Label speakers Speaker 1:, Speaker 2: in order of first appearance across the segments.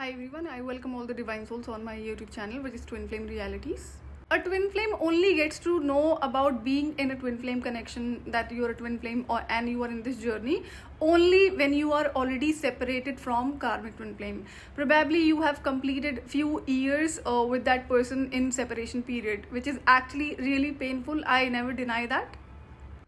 Speaker 1: Hi everyone, I welcome all the divine souls on my YouTube channel, which is Twin Flame Realities. A twin flame only gets to know about being in a twin flame connection, that you are a twin flame and you are in this journey only when you are already separated from karmic twin flame. Probably you have completed few years with that person in separation period, which is actually really painful. I never deny that.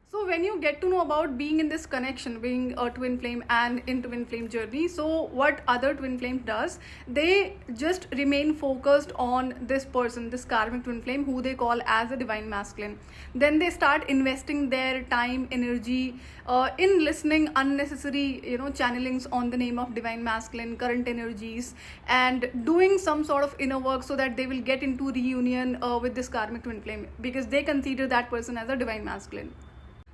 Speaker 1: So when you get to know about being in this connection, being a twin flame and in twin flame journey, so what other twin flame does, they just remain focused on this person, this karmic twin flame, who they call as a divine masculine. Then they start investing their time, energy in listening unnecessary, channelings on the name of divine masculine, current energies, and doing some sort of inner work so that they will get into reunion with this karmic twin flame, because they consider that person as a divine masculine.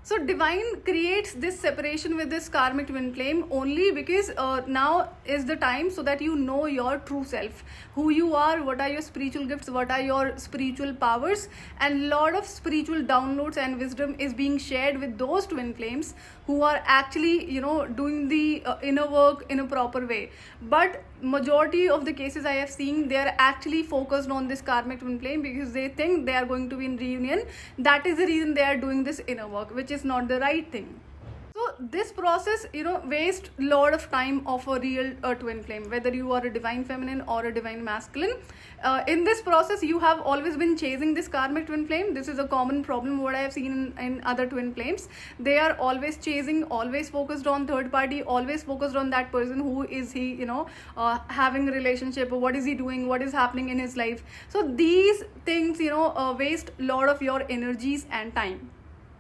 Speaker 1: So divine creates this separation with this karmic twin flame only because now is the time so that you know your true self, who you are, what are your spiritual gifts, what are your spiritual powers, and lot of spiritual downloads and wisdom is being shared with those twin flames who are actually doing the inner work in a proper way. But majority of the cases I have seen, they are actually focused on this karmic twin flame because they think they are going to be in reunion. That is the reason they are doing this inner work, which is not the right thing. So this process, wastes a lot of time of a real twin flame, whether you are a divine feminine or a divine masculine. In this process, you have always been chasing this karmic twin flame. This is a common problem what I have seen in other twin flames. They are always chasing, always focused on third party, always focused on that person. Who is he, having a relationship, what is he doing, what is happening in his life. So these things, waste a lot of your energies and time.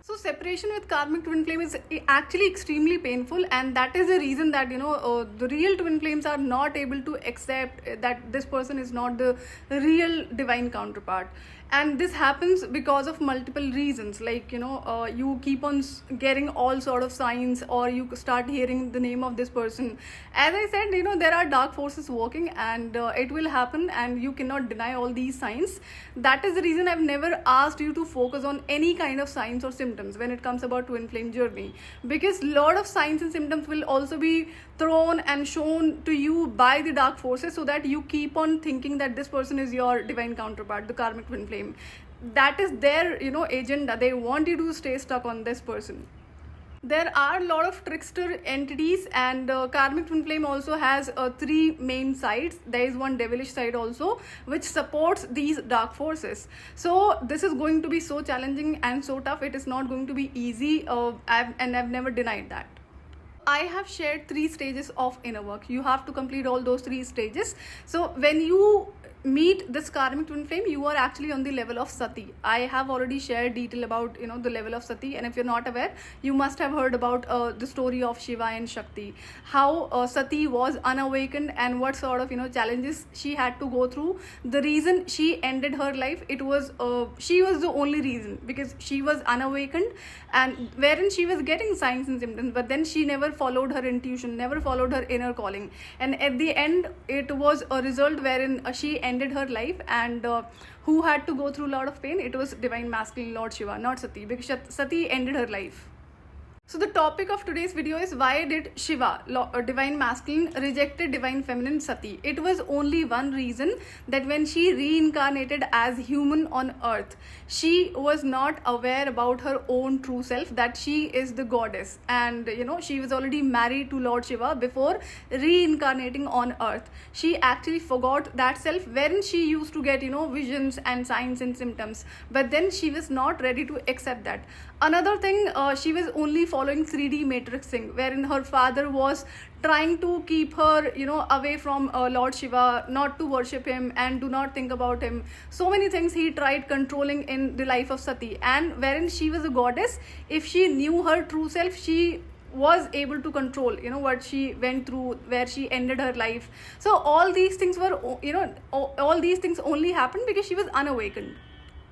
Speaker 1: So separation with karmic twin flame is actually extremely painful, and that is the reason that the real twin flames are not able to accept that this person is not the real divine counterpart. And this happens because of multiple reasons, like you keep on getting all sort of signs, or you start hearing the name of this person. As I said, there are dark forces working, and it will happen, and you cannot deny all these signs. That is the reason I've never asked you to focus on any kind of signs or symptoms when it comes about twin flame journey, because lot of signs and symptoms will also be thrown and shown to you by the dark forces, so that you keep on thinking that this person is your divine counterpart, the karmic twin flame. That is their agenda. They want you to stay stuck on this person. There are a lot of trickster entities, and karmic twin flame also has three main sides. There is one devilish side also, which supports these dark forces. So this is going to be so challenging and so tough. It is not going to be easy, and I've never denied that. I have shared 3 stages of inner work. You have to complete all those 3 stages. So when you meet this karmic twin flame, you are actually on the level of Sati. I have already shared detail about the level of Sati, and if you're not aware, you must have heard about the story of Shiva and Shakti, how Sati was unawakened and what sort of challenges she had to go through. The reason she ended her life, it was she was the only reason, because she was unawakened, and wherein she was getting signs and symptoms, but then she never followed her intuition, never followed her inner calling, and at the end it was a result wherein she ended her life. And who had to go through a lot of pain? It was divine masculine Lord Shiva, not Sati, because Sati ended her life. So the topic of today's video is, why did Shiva, divine masculine, rejected divine feminine Sati? It was only one reason, that when she reincarnated as human on earth, she was not aware about her own true self, that she is the goddess. And she was already married to Lord Shiva before reincarnating on earth. She actually forgot that self, wherein she used to get visions and signs and symptoms, but then she was not ready to accept that. Another thing, she was only following 3D matrixing, wherein her father was trying to keep her away from Lord Shiva, not to worship him and do not think about him. So many things he tried controlling in the life of Sati, and wherein she was a goddess, if she knew her true self, she was able to control what she went through, where she ended her life. So all these things were all these things only happened because she was unawakened.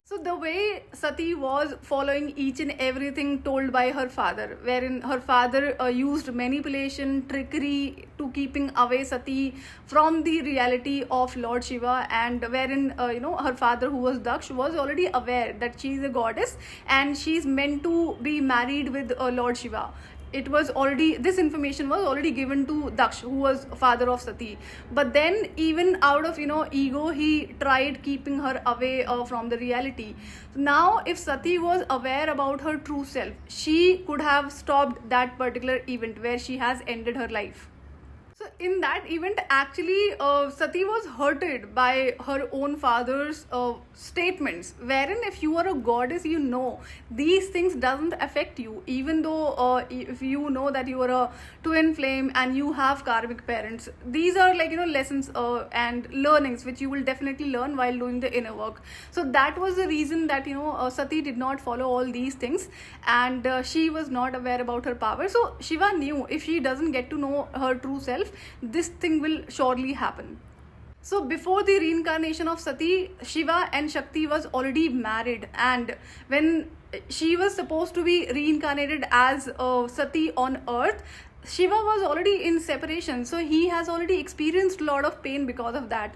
Speaker 1: So the way Sati was following each and everything told by her father, wherein her father used manipulation, trickery to keeping away Sati from the reality of Lord Shiva, and wherein her father, who was Daksh, was already aware that she is a goddess and she is meant to be married with Lord Shiva. it was already, this information was already given to Daksh, who was father of Sati. But then even out of ego, he tried keeping her away from the reality. Now if Sati was aware about her true self, she could have stopped that particular event where she has ended her life. So in that event, actually, Sati was hurted by her own father's statements, wherein if you are a goddess, these things doesn't affect you, even though if you know that you are a twin flame and you have karmic parents. These are like lessons and learnings which you will definitely learn while doing the inner work. So that was the reason that Sati did not follow all these things, and she was not aware about her power. So Shiva knew if she doesn't get to know her true self, this thing will surely happen. So before the reincarnation of Sati, Shiva and Shakti was already married, and when she was supposed to be reincarnated as Sati on earth, Shiva was already in separation, so he has already experienced a lot of pain because of that.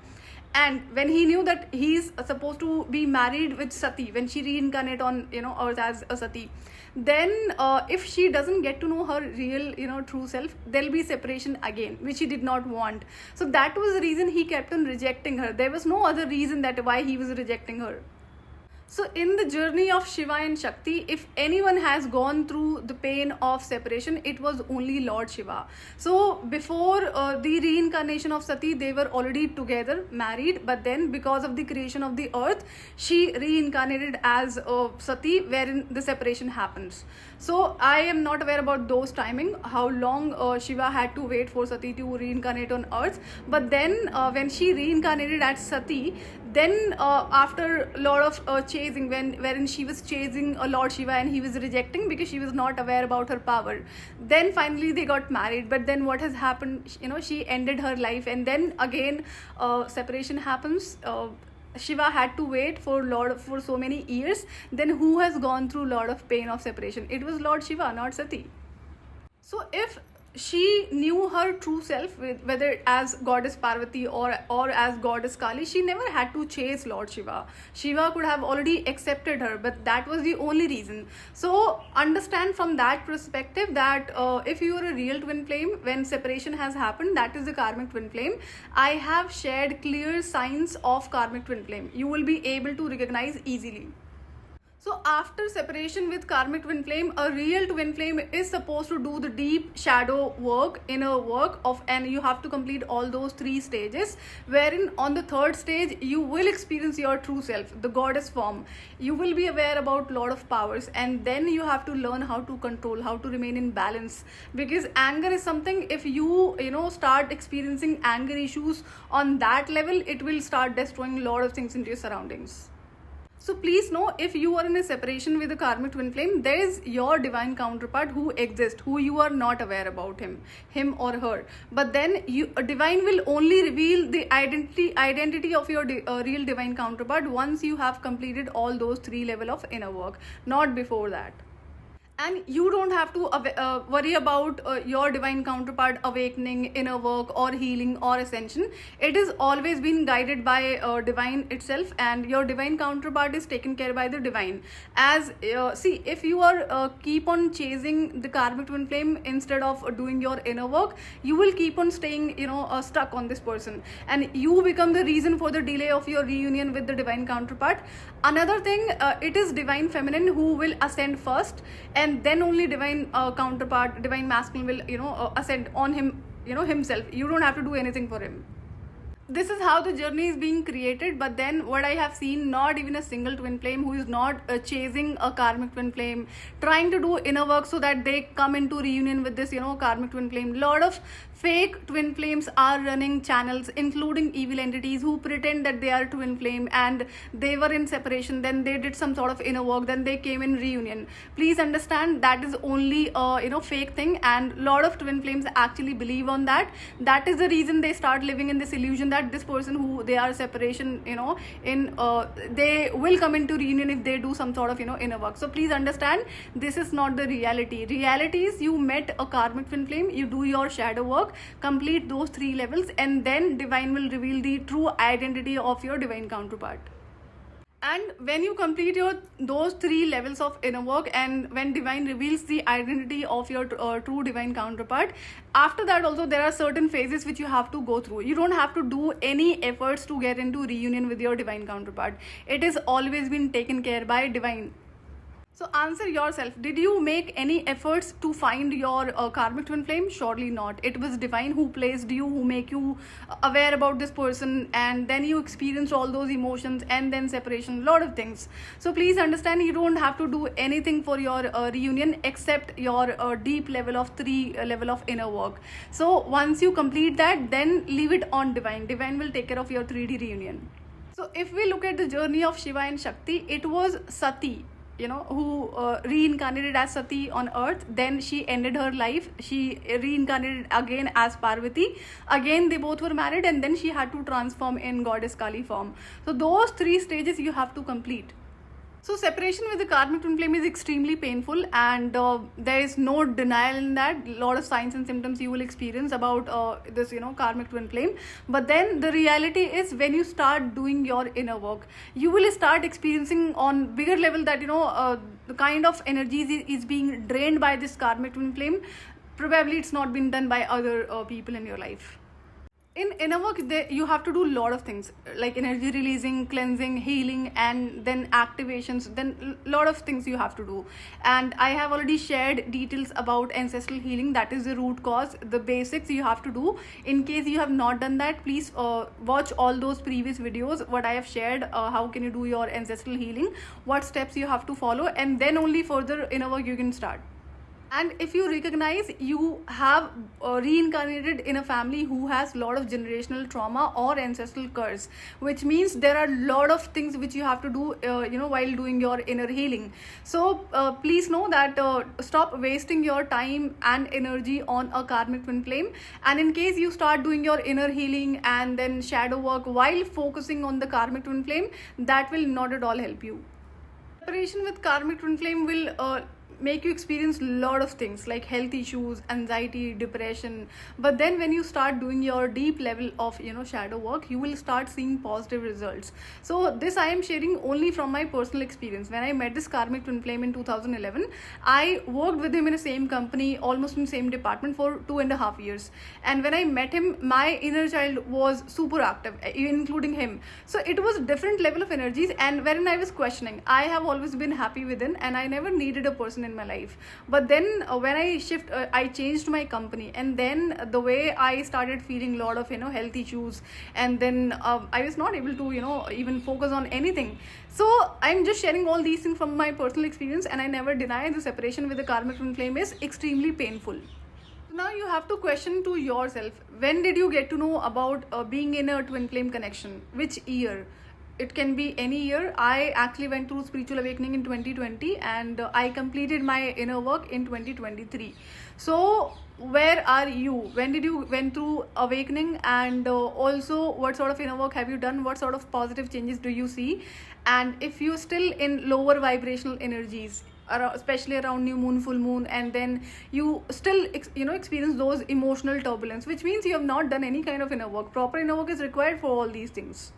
Speaker 1: And when he knew that he's supposed to be married with Sati, when she reincarnate on earth as a Sati, then if she doesn't get to know her real true self, there'll be separation again, which he did not want. So that was the reason he kept on rejecting her. There was no other reason that why he was rejecting her. So in the journey of Shiva and Shakti, if anyone has gone through the pain of separation, it was only Lord Shiva. So before the reincarnation of Sati, they were already together, married, but then because of the creation of the earth, she reincarnated as Sati, wherein the separation happens. So I am not aware about those timing, how long Shiva had to wait for Sati to reincarnate on earth. But then when she reincarnated as Sati, then after a lot of chasing, wherein she was chasing Lord Shiva and he was rejecting because she was not aware about her power, then finally they got married. But then what has happened, she ended her life, and then again separation happens. Shiva had to wait for so many years. Then who has gone through a lot of pain of separation? It was Lord Shiva, not Sati. So if she knew her true self, whether as goddess Parvati or as goddess Kali, she never had to chase Lord Shiva. Shiva could have already accepted her, but that was the only reason. So understand from that perspective that if you are a real twin flame, when separation has happened, that is the karmic twin flame. I have shared clear signs of karmic twin flame. You will be able to recognize easily. So after separation with karmic twin flame, a real twin flame is supposed to do the deep shadow work, inner work and you have to complete all those 3 stages, wherein on the 3rd stage, you will experience your true self, the goddess form. You will be aware about lot of powers, and then you have to learn how to control, how to remain in balance. Because anger is something, if you start experiencing anger issues on that level, it will start destroying a lot of things into your surroundings. So please know, if you are in a separation with a karmic twin flame, there is your divine counterpart who exists, who you are not aware about him or her. But then divine will only reveal the identity of your real divine counterpart once you have completed all those 3 levels of inner work, not before that. And you don't have to worry about your divine counterpart awakening, inner work, or healing, or ascension. It is always been guided by divine itself, and your divine counterpart is taken care by the divine. As see, if you are keep on chasing the karmic twin flame instead of doing your inner work, you will keep on staying stuck on this person, and you become the reason for the delay of your reunion with the divine counterpart. Another thing, it is divine feminine who will ascend first, and then only divine counterpart, divine masculine will ascend on him himself. You don't have to do anything for him. This is how the journey is being created. But then what I have seen, not even a single twin flame who is not chasing a karmic twin flame, trying to do inner work so that they come into reunion with this karmic twin flame. Lot of fake twin flames are running channels, including evil entities who pretend that they are twin flame and they were in separation, then they did some sort of inner work, then they came in reunion. Please understand, that is only fake thing, and lot of twin flames actually believe on that. That is the reason they start living in this illusion that this person who they are separation they will come into reunion if they do some sort of inner work. So please understand, this is not the reality. Reality is, you met a karmic twin flame, you do your shadow work, complete those 3 levels, and then divine will reveal the true identity of your divine counterpart. And when you complete those 3 levels of inner work, and when divine reveals the identity of your true divine counterpart, after that also there are certain phases which you have to go through. You don't have to do any efforts to get into reunion with your divine counterpart. It is always been taken care by divine. So answer yourself, did you make any efforts to find your karmic twin flame? Surely not. It was divine who placed you, who make you aware about this person, and then you experienced all those emotions, and then separation, lot of things. So please understand, you don't have to do anything for your reunion except your deep level of 3 level of inner work. So once you complete that, then leave it on divine. Divine will take care of your 3D reunion. So if we look at the journey of Shiva and Shakti, it was Sati, who reincarnated as Sati on earth. Then she ended her life. She reincarnated again as Parvati. Again they both were married, and then she had to transform in goddess Kali form. So those 3 stages you have to complete. So separation with the karmic twin flame is extremely painful, and there is no denial in that. A lot of signs and symptoms you will experience about this karmic twin flame. But then the reality is, when you start doing your inner work, you will start experiencing on bigger level that the kind of energies is being drained by this karmic twin flame. Probably it's not been done by other people in your life. In inner work, you have to do a lot of things like energy releasing, cleansing, healing, and then activations. Then a lot of things you have to do. And I have already shared details about ancestral healing. That is the root cause, the basics you have to do. In case you have not done that, please watch all those previous videos, what I have shared, how can you do your ancestral healing, what steps you have to follow, and then only further inner work you can start. And if you recognize you have reincarnated in a family who has a lot of generational trauma or ancestral curse, which means there are a lot of things which you have to do while doing your inner healing. So please know that stop wasting your time and energy on a karmic twin flame. And in case you start doing your inner healing and then shadow work while focusing on the karmic twin flame, that will not at all help you. Separation with karmic twin flame will make you experience a lot of things like health issues, anxiety, depression. But then when you start doing your deep level of shadow work, you will start seeing positive results. So this I am sharing only from my personal experience. When I met this karmic twin flame in 2011, I worked with him in the same company, almost in the same department, for 2.5 years. And when I met him, my inner child was super active, including him. So it was different level of energies, and wherein I was questioning, I have always been happy within, and I never needed a person in my life. But then when I changed my company, and then the way I started feeling a lot of health issues, and then I was not able to even focus on anything. So I'm just sharing all these things from my personal experience, and I never deny the separation with the karmic twin flame is extremely painful. Now you have to question to yourself, when did you get to know about being in a twin flame connection? Which year? It can be any year. I actually went through spiritual awakening in 2020, and I completed my inner work in 2023. So where are you? When did you went through awakening? And also, what sort of inner work have you done? What sort of positive changes do you see? And if you're still in lower vibrational energies, especially around new moon, full moon, and then you still experience those emotional turbulence, which means you have not done any kind of inner work. Proper inner work is required for all these things.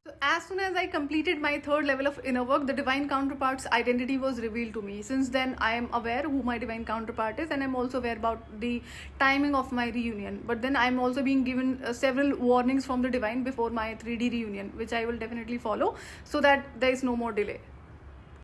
Speaker 1: So as soon as I completed my 3rd level of inner work, the divine counterpart's identity was revealed to me. Since then, I am aware who my divine counterpart is, and I'm also aware about the timing of my reunion. But then I'm also being given several warnings from the divine before my 3D reunion, which I will definitely follow so that there is no more delay.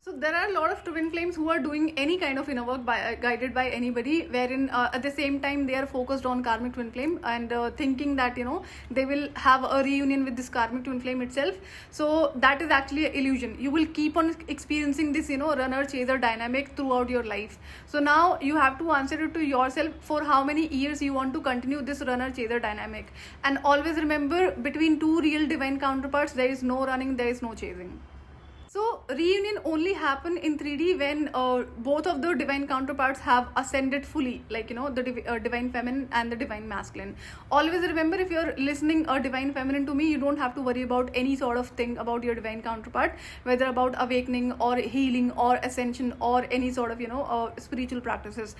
Speaker 1: So there are a lot of twin flames who are doing any kind of inner work guided by anybody, wherein at the same time they are focused on karmic twin flame and thinking that they will have a reunion with this karmic twin flame itself. So that is actually an illusion. You will keep on experiencing this runner chaser dynamic throughout your life. So now you have to answer it to yourself, for how many years you want to continue this runner chaser dynamic. And always remember, between 2 real divine counterparts, there is no running, there is no chasing. So reunion only happen in 3D when both of the divine counterparts have ascended fully, like the divine feminine and the divine masculine. Always remember, if you're listening a divine feminine to me, you don't have to worry about any sort of thing about your divine counterpart, whether about awakening or healing or ascension or any sort of spiritual practices.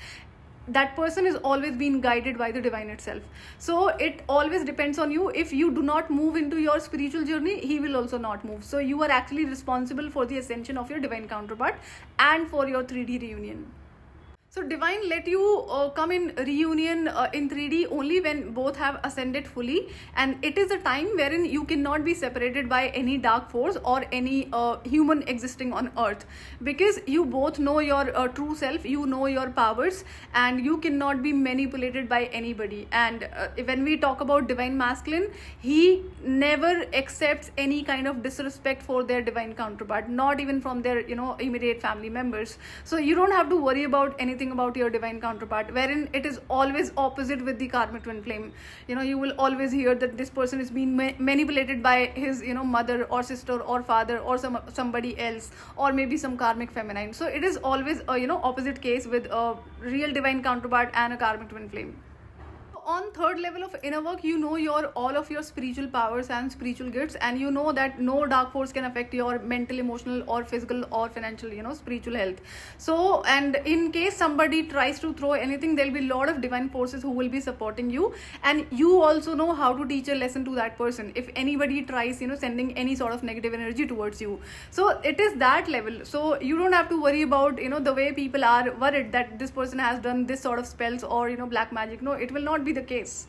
Speaker 1: that person is always being guided by the divine itself. So it always depends on you. If you do not move into your spiritual journey, he will also not move. So you are actually responsible for the ascension of your divine counterpart and for your 3D reunion. So divine let you come in reunion in 3D only when both have ascended fully, and it is a time wherein you cannot be separated by any dark force or any human existing on earth, because you both know your true self, you know your powers, and you cannot be manipulated by anybody. And when we talk about divine masculine, he never accepts any kind of disrespect for their divine counterpart, not even from their immediate family members. So you don't have to worry about anything about your divine counterpart, wherein it is always opposite with the karmic twin flame. You will always hear that this person is being manipulated by his mother or sister or father or somebody else, or maybe some karmic feminine. So it is always a opposite case with a real divine counterpart and a karmic twin flame. On third level of inner work, you know all of your spiritual powers and spiritual gifts, and you know that no dark force can affect your mental, emotional, or physical or financial spiritual health. So, and in case somebody tries to throw anything, there'll be a lot of divine forces who will be supporting you, and you also know how to teach a lesson to that person if anybody tries sending any sort of negative energy towards you. So it is that level. So you don't have to worry about the way people are worried that this person has done this sort of spells or black magic. No, it will not be the case.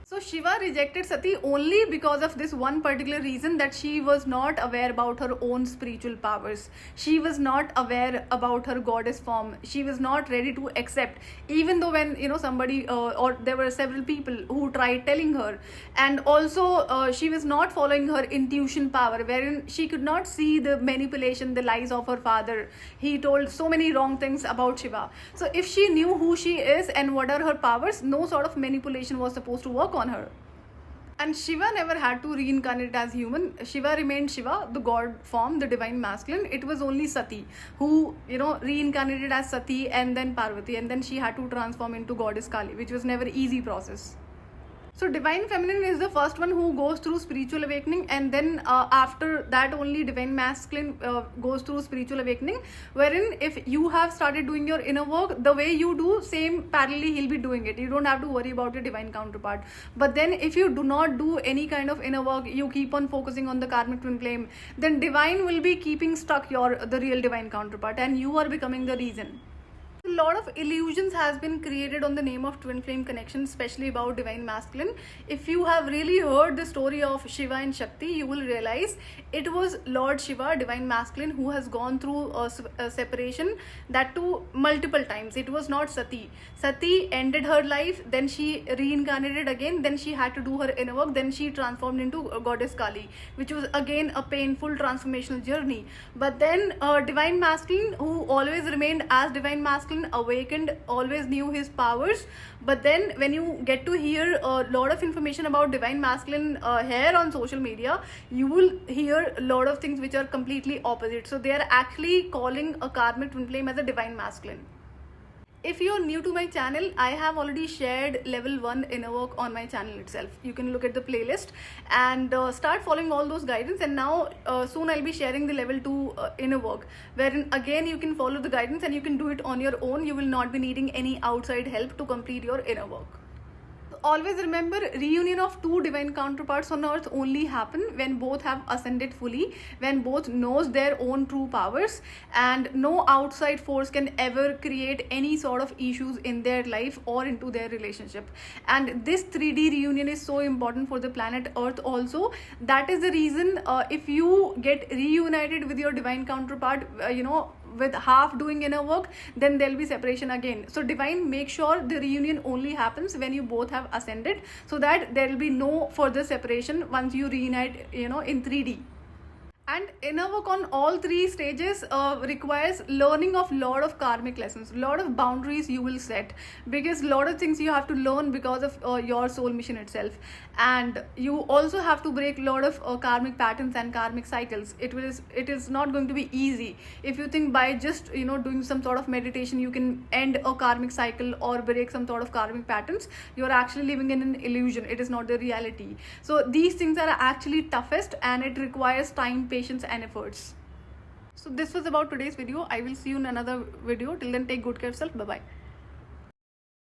Speaker 1: So Shiva rejected Sati only because of this one particular reason, that she was not aware about her own spiritual powers. She was not aware about her goddess form. She was not ready to accept, even though when somebody or there were several people who tried telling her. And also she was not following her intuition power, wherein she could not see the manipulation, the lies of her father. He told so many wrong things about Shiva. So if she knew who she is and what are her powers, no sort of manipulation was supposed to work on her. And Shiva never had to reincarnate as human. Shiva remained Shiva, the god form, the divine masculine. It was only Sati who reincarnated as Sati and then Parvati, and then she had to transform into goddess Kali, which was never easy process. So divine feminine is the first one who goes through spiritual awakening, and then after that only divine masculine goes through spiritual awakening, wherein if you have started doing your inner work the way you do, same parallelly he'll be doing it. You don't have to worry about your divine counterpart. But then if you do not do any kind of inner work, you keep on focusing on the karmic twin flame, then divine will be keeping stuck the real divine counterpart, and you are becoming the reason. A lot of illusions has been created on the name of twin flame connection, especially about divine masculine. If you have really heard the story of Shiva and Shakti, you will realize it was Lord Shiva, divine masculine, who has gone through a separation, that too multiple times. It was not Sati. Sati ended her life, then she reincarnated again, then she had to do her inner work, then she transformed into goddess Kali, which was again a painful transformational journey. But then divine masculine, who always remained as divine masculine, awakened, always knew his powers. But then when you get to hear a lot of information about divine masculine here on social media, you will hear a lot of things which are completely opposite. So they are actually calling a karmic twin flame as a divine masculine. If you're new to my channel, I have already shared level 1 inner work on my channel itself. You can look at the playlist and start following all those guidance. And now soon I'll be sharing the level 2 inner work, wherein again you can follow the guidance and you can do it on your own. You will not be needing any outside help to complete your inner work. Always remember, reunion of two divine counterparts on earth only happen when both have ascended fully, when both knows their own true powers, and no outside force can ever create any sort of issues in their life or into their relationship. And this 3D reunion is so important for the planet earth also. That is the reason if you get reunited with your divine counterpart, with half doing inner work, then there'll be separation again. So divine make sure the reunion only happens when you both have ascended, so that there will be no further separation once you reunite in 3D. And inner work on all three stages requires learning of lot of karmic lessons, lot of boundaries you will set, because lot of things you have to learn because of your soul mission itself. And you also have to break lot of karmic patterns and karmic cycles. It is not going to be easy. If you think by just doing some sort of meditation you can end a karmic cycle or break some sort of karmic patterns, you're actually living in an illusion. It is not the reality. So these things are actually toughest, and it requires time, patience and efforts. So this was about today's video. I will see you in another video. Till then, take good care of yourself. Bye bye.